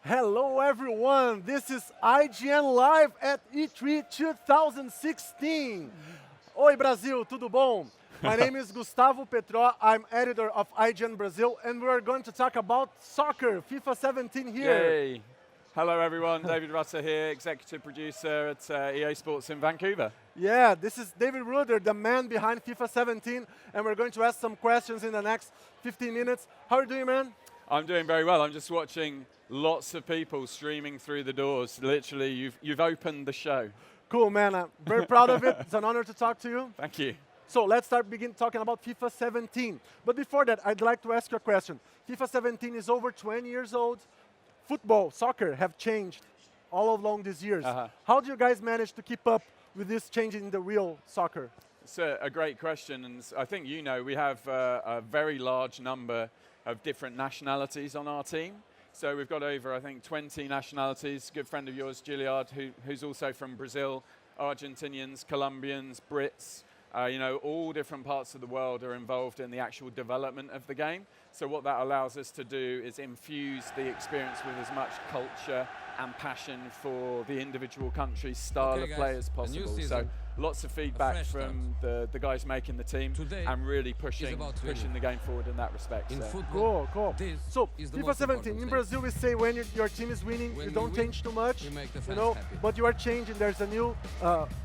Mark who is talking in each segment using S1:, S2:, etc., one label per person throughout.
S1: Hello everyone, this is IGN Live at E3 2016. Oi Brasil, tudo bom? My name is Gustavo Petro, I'm editor of IGN Brazil, and we're going to talk about soccer, FIFA 17 here.
S2: Yay. Hello everyone, David Rutter here, executive producer at EA Sports in Vancouver.
S1: Yeah, this is David Rutter, the man behind FIFA 17, and we're going to ask some questions in the next 15 minutes. How are you doing, man?
S2: I'm doing very well. I'm just watching lots of people streaming through the doors. Literally, you've opened the show.
S1: Cool, man. I'm very proud of it. It's an honor to talk to you.
S2: Thank you.
S1: So let's begin talking about FIFA 17. But before that, I'd like to ask you a question. FIFA 17 is over 20 years old. Football, soccer have changed all along these years. How do you guys manage to keep up with this change in the real soccer?
S2: It's a great question, and I think you know we have a very large number of different nationalities on our team. So we've got over, I think, 20 nationalities. Good friend of yours, Gilliard, who's also from Brazil, Argentinians, Colombians, Brits. You know, all different parts of the world are involved in the actual development of the game. So what that allows us to do is infuse the experience with as much culture and passion for the individual country's style of play as possible. So lots of feedback from the guys making the team and really pushing the game forward in that respect.
S1: Cool. So FIFA 17, in Brazil we say when your team is winning, you don't change too much, you know, but you are changing. There's a new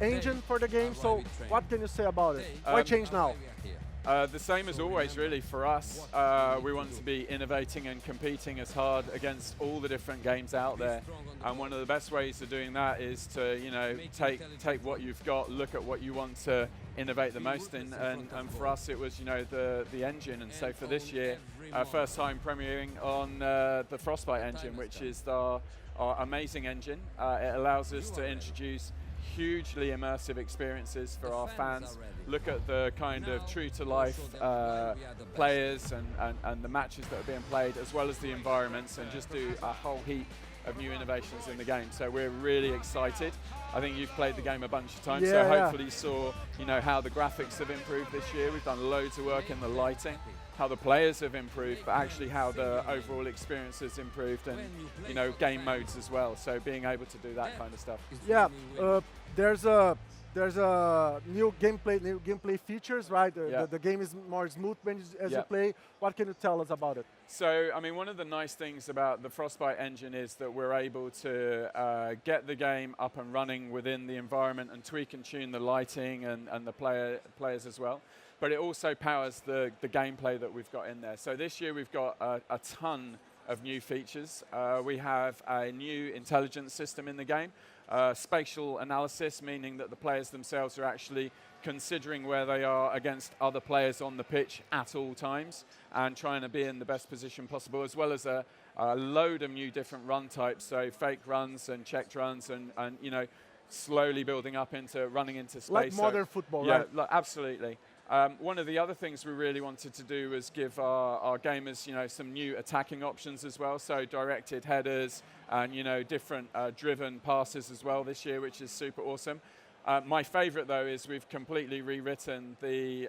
S1: engine for the game, so what can you say about it? Why change now?
S2: The same as always, really, for us. We want to be innovating and competing as hard against all the different games out there. And one of the best ways of doing that is to, you know, take what you've got, look at what you want to innovate the most in. And for us, it was, you know, the engine. And so for this year, first time premiering on the Frostbite engine, which is our amazing engine. It allows us to introduce hugely immersive experiences for our fans, look at the kind of true-to-life players and the matches that are being played, as well as the environments, and just do a whole heap of new innovations in the game. So we're really excited. I think you've played the game a bunch of times, so hopefully you saw, you know, how the graphics have improved this year. We've done loads of work in the lighting, how the players have improved, but actually how the overall experience has improved, and, you know, game modes as well. So being able to do that kind of stuff.
S1: Yeah, there's a new gameplay features, right? The game is more smooth as you play. What can you tell us about it?
S2: So, I mean, one of the nice things about the Frostbite engine is that we're able to get the game up and running within the environment and tweak and tune the lighting and the players as well. But it also powers the gameplay that we've got in there. So this year we've got a ton of new features. We have a new intelligence system in the game. Spatial analysis, meaning that the players themselves are actually considering where they are against other players on the pitch at all times and trying to be in the best position possible, as well as a load of new different run types, so fake runs and checked runs and you know, slowly building up into running into space.
S1: Like modern football, right?
S2: Yeah, absolutely. One of the other things we really wanted to do was give our gamers, you know, some new attacking options as well. So directed headers and, you know, different driven passes as well this year, which is super awesome. My favorite though is we've completely rewritten the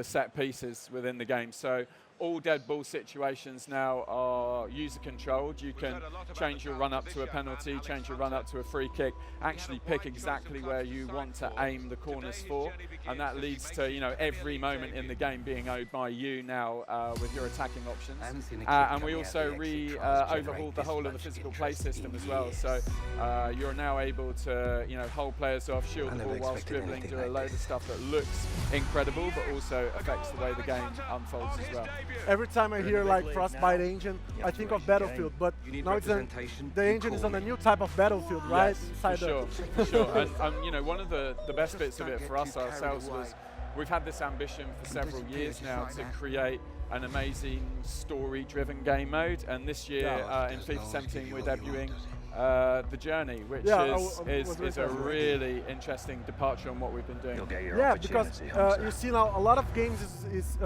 S2: set pieces within the game. So all dead ball situations now are user controlled. You can change your run up to a penalty, change your run up to a free kick, actually pick exactly where you want to aim the corners for, and that leads to, you know, every moment in the game being owned by you now with your attacking options. And we also overhauled the whole of the physical play system as well. So you're now able to, you know, hold players off, shield the ball whilst dribbling, do a load of stuff that looks incredible, but also affects the way the game unfolds as well.
S1: Every time I hear like Frostbite engine, I think of Battlefield, but now it's the engine is on a new type of Battlefield, right?
S2: Yes, for sure. And you know, one of the best bits of it for us ourselves was we've had this ambition for several years now to create an amazing story-driven game mode, and this year in FIFA 17 we're debuting the journey, which is a really interesting departure on what we've been doing.
S1: Yeah, because you see now a lot of games is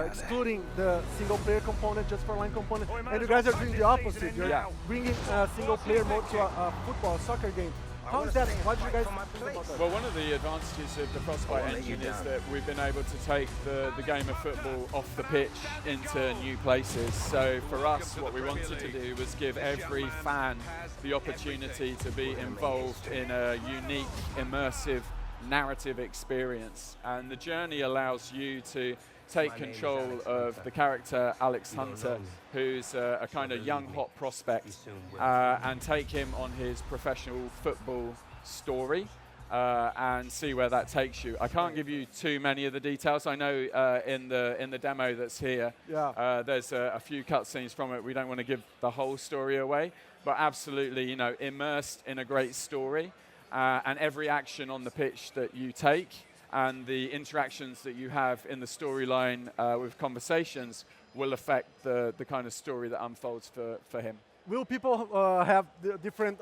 S1: excluding the single-player component just for line component, and you guys are doing the opposite. You're bringing a single-player mode to a football, soccer game. How is that? What do you guys think about that?
S2: Well, one of the advantages of the Frostbite engine is that we've been able to take the game of football off the pitch into new places. So for us, what we wanted to do was give every fan the opportunity to be involved in a unique, immersive, narrative experience. And the journey allows you to take control of the character Alex Hunter, who's a kind of young hot prospect, and take him on his professional football story and see where that takes you. I can't give you too many of the details. I know in the demo that's here, there's a few cutscenes from it. We don't want to give the whole story away, but absolutely, you know, immersed in a great story, and every action on the pitch that you take and the interactions that you have in the storyline with conversations will affect the kind of story that unfolds for him.
S1: Will people have the different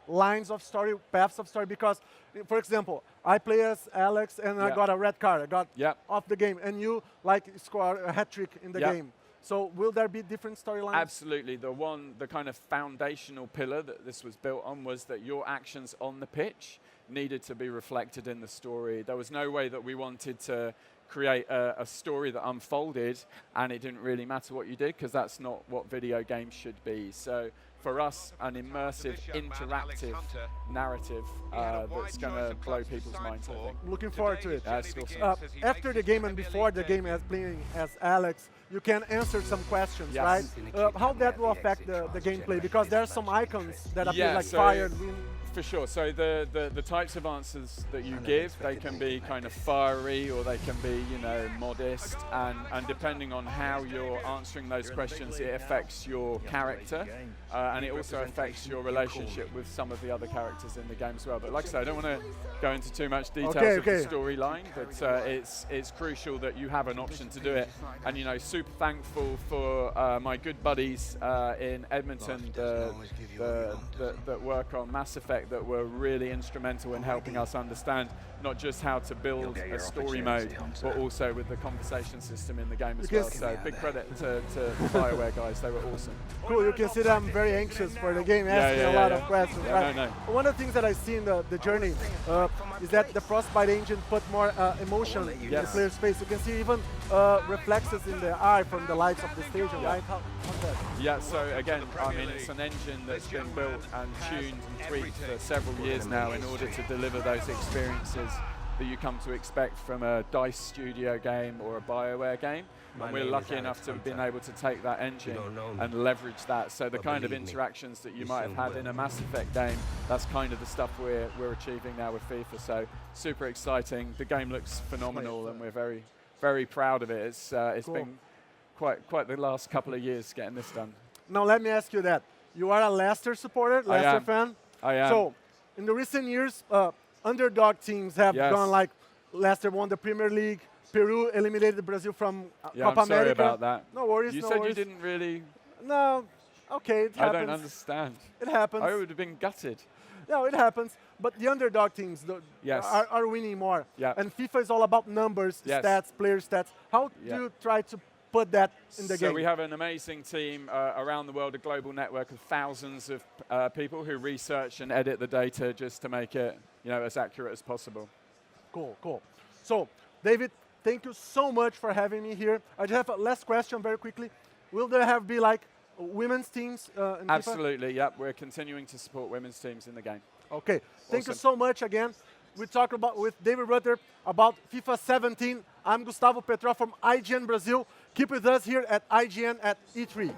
S1: lines of story, paths of story? Because, for example, I play as Alex and I got a red card. I got off the game, and you like score a hat trick in the game. So will there be different storylines?
S2: Absolutely. The kind of foundational pillar that this was built on was that your actions on the pitch needed to be reflected in the story. There was no way that we wanted to create a story that unfolded and it didn't really matter what you did, because that's not what video games should be. So for us, an immersive, interactive narrative that's going to blow people's minds, I think.
S1: Looking forward to it.
S2: That's awesome.
S1: After the game and before the game, as playing as Alex, you can answer some questions, right? How that will affect the gameplay? Because there are some icons that appear like fire, wind.
S2: For sure. So the types of answers that you give, they can be kind of fiery or they can be, you know, modest, and depending on how you're answering those questions, it affects your character, and it also affects your relationship with some of the other characters in the game as well. But like I said, I don't want to go into too much details of the storyline, but it's crucial that you have an option to do it. And, you know, super thankful for my good buddies in Edmonton that work on Mass Effect, that were really instrumental in helping us understand not just how to build a story mode, but also with the conversation system in the game as well. So big credit to the BioWare guys, they were awesome.
S1: Cool, you can see that I'm very anxious for the game, asking a lot of questions. One of the things that I see in the journey is that the Frostbite engine put more emotion in the player's face. You can see even reflexes in the eye from the lights of the stage, right? How's that?
S2: Yeah, so again, I mean, it's an engine that's been built and tuned and tweaked for several years now in order to deliver those experiences that you come to expect from a DICE Studio game or a BioWare game. And we're lucky enough to have been able to take that engine and leverage that. So the kind of interactions that you might have had in a Mass Effect game, that's kind of the stuff we're achieving now with FIFA. So super exciting. The game looks phenomenal, and we're very, very proud of it. It's been quite the last couple of years getting this done.
S1: Now let me ask you that. You are a Leicester supporter, Leicester fan?
S2: I am.
S1: So in the recent years, underdog teams have gone, like Leicester won the Premier League, Peru eliminated Brazil from Copa
S2: I'm sorry
S1: America.
S2: about that.
S1: No worries,
S2: You
S1: no
S2: said
S1: worries.
S2: you didn't really...
S1: No, okay, it happens.
S2: I don't understand.
S1: It happens.
S2: I would have been gutted.
S1: No, it happens. But the underdog teams are winning more. And FIFA is all about numbers, stats, player stats. How do you try to put that in the game?
S2: So we have an amazing team around the world, a global network of thousands of people who research and edit the data just to make it, you know, as accurate as possible.
S1: Cool, cool. So, David, thank you so much for having me here. I just have a last question very quickly. Will there be like women's teams in FIFA?
S2: Absolutely, yep. We're continuing to support women's teams in the game.
S1: Okay, thank you so much again. We talked with David Rutter about FIFA 17. I'm Gustavo Petró from IGN Brazil. Keep with us here at IGN at E3.